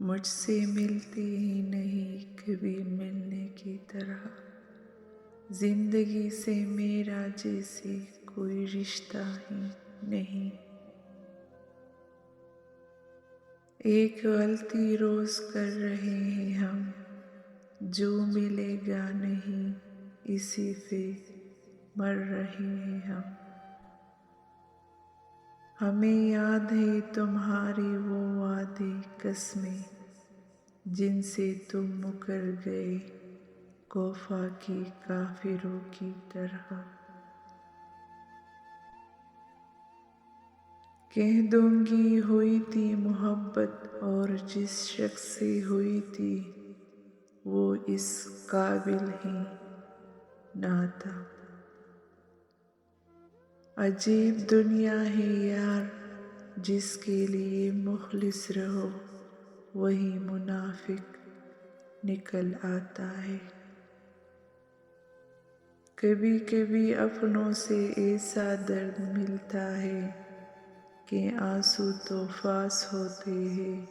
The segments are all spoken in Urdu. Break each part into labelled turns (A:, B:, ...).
A: مجھ سے ملتی ہی نہیں کبھی ملنے کی طرح، زندگی سے میرا جیسے کوئی رشتہ ہی نہیں۔ ایک غلطی روز کر رہے ہیں ہم، جو ملے گا نہیں اسی پہ مر رہے ہیں ہم۔ ہمیں یاد ہے تمہاری وہ وعدے قسمیں، جن سے تم مکر گئے کوفہ کے کافروں کی طرح۔ کہہ دوں گی ہوئی تھی محبت اور جس شخص سے ہوئی تھی وہ اس قابل ہی نہ تھا۔ عجیب دنیا ہے یار، جس کے لیے مخلص رہو وہی منافق نکل آتا ہے۔ کبھی کبھی اپنوں سے ایسا درد ملتا ہے کہ آنسو تو پاس ہوتے ہیں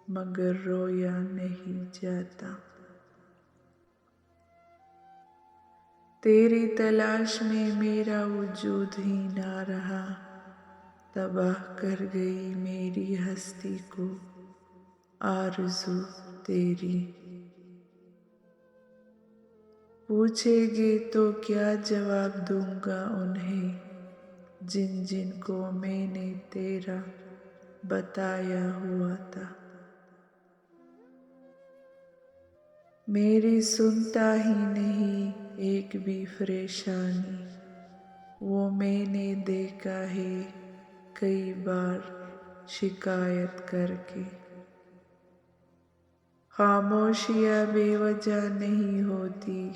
A: مگر رویا نہیں جاتا۔ تیری تلاش میں میرا وجود ہی نہ رہا، تباہ کر گئی میری ہستی کو آرزو تیری۔ پوچھیں گے تو کیا جواب دوں گا انہیں، جن جن کو میں نے تیرا بتایا ہوا تھا۔ میری سنتا ہی نہیں ایک بھی پریشانی، وہ میں نے دیکھا ہے کئی بار شکایت کر کے۔ خاموشیاں بے وجہ نہیں ہوتی،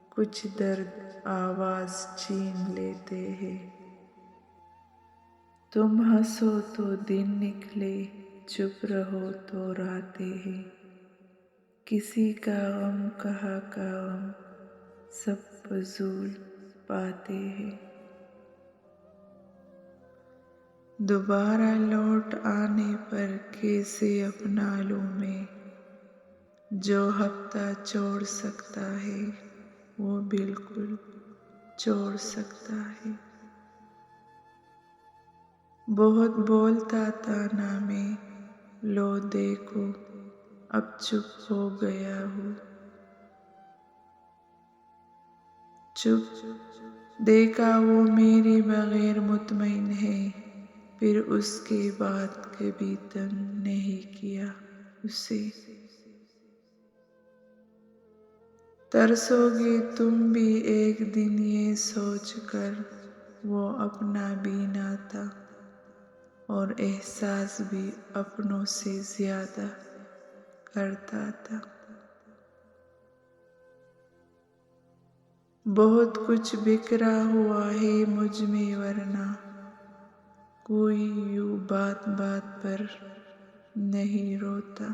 A: کچھ درد آواز چھین لیتے ہیں۔ تم ہنسو تو دن نکلے، چپ رہو تو راتیں ہیں۔ کسی کا غم کہاں کا غم سب فضول باتیں ہیں۔ دوبارہ لوٹ آنے پر کیسے اپنا لوں میں، جو ہفتہ چھوڑ سکتا ہے وہ بالکل چھوڑ سکتا ہے۔ بہت بولتا تھا نا میں، لو دیکھو اب چپ ہو گیا ہوں۔ چپ دیکھا وہ میرے بغیر مطمئن ہے، پھر اس کے بعد کبھی تنگ نہیں کیا اسے۔ ترسو گے تم بھی ایک دن یہ سوچ کر، وہ اپنا بھی نہ تھا اور احساس بھی اپنوں سے زیادہ کرتا تھا۔ بہت کچھ بکھرا ہوا ہے مجھ میں ورنہ کوئی یوں بات بات پر نہیں روتا۔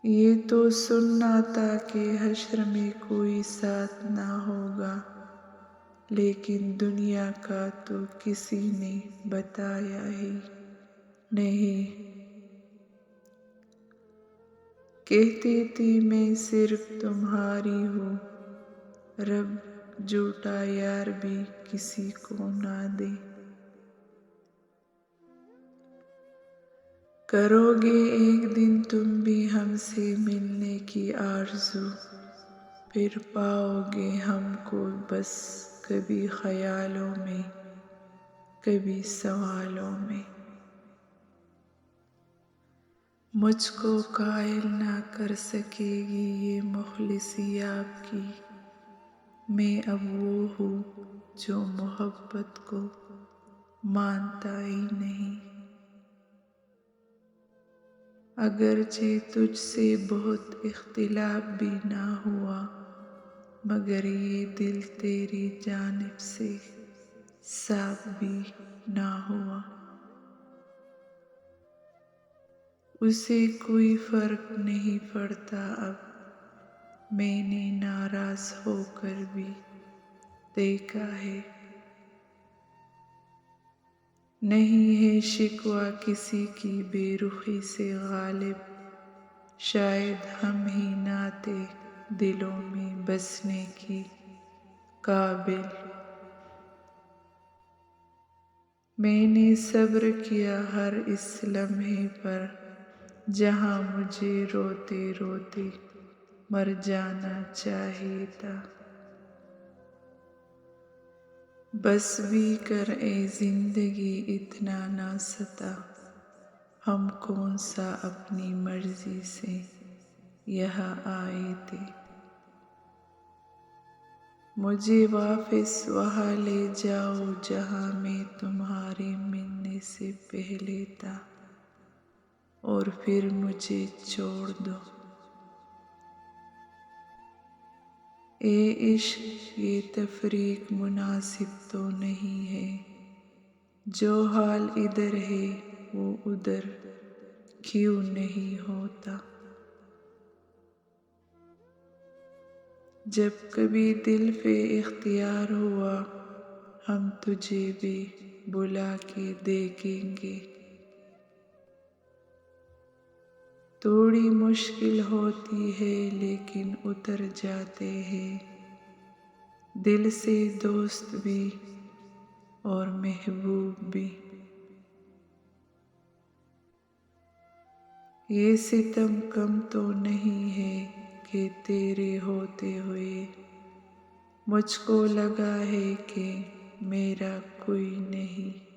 A: یہ تو سننا تھا کہ حشر میں کوئی ساتھ نہ ہوگا، لیکن دنیا کا تو کسی نے بتایا ہی نہیں۔ کہتی تھی میں صرف تمہاری ہوں، رب جھوٹا یار بھی کسی کو نہ دے۔ کرو گے ایک دن تم بھی ہم سے ملنے کی آرزو، پھر پاؤ گے ہم کو بس کبھی خیالوں میں کبھی سوالوں میں۔ مجھ کو قائل نہ کر سکے گی یہ مخلصی آپ کی، میں اب وہ ہوں جو محبت کو مانتا ہی نہیں۔ اگرچہ تجھ سے بہت اختلاف بھی نہ ہوا، مگر یہ دل تیری جانب سے صاف بھی نہ ہوا۔ اسے کوئی فرق نہیں پڑتا اب، میں نے ناراض ہو کر بھی دیکھا ہے۔ نہیں ہے شکوہ کسی کی بے رخی سے غالب، شاید ہم ہی نہ تھے دلوں میں بسنے کی قابل۔ میں نے صبر کیا ہر اس لمحے پر، جہاں مجھے روتے روتے مر جانا چاہیے تھا۔ بس بھی کر اے زندگی اتنا نہ ستا، ہم کون سا اپنی مرضی سے یہاں آئے تھے۔ مجھے واپس وہاں لے جاؤ جہاں میں تمہارے ملنے سے پہلے تھا، اور پھر مجھے چھوڑ دو۔ اے عشق یہ تفریق مناسب تو نہیں ہے، جو حال ادھر ہے وہ ادھر کیوں نہیں ہوتا۔ جب کبھی دل پہ اختیار ہوا ہم تجھے بھی بلا کے دیکھیں گے۔ تھوڑی مشکل ہوتی ہے لیکن اتر جاتے ہیں، دل سے دوست بھی اور محبوب بھی۔ یہ ستم کم تو نہیں ہے کہ تیرے ہوتے ہوئے مجھ کو لگا ہے کہ میرا کوئی نہیں۔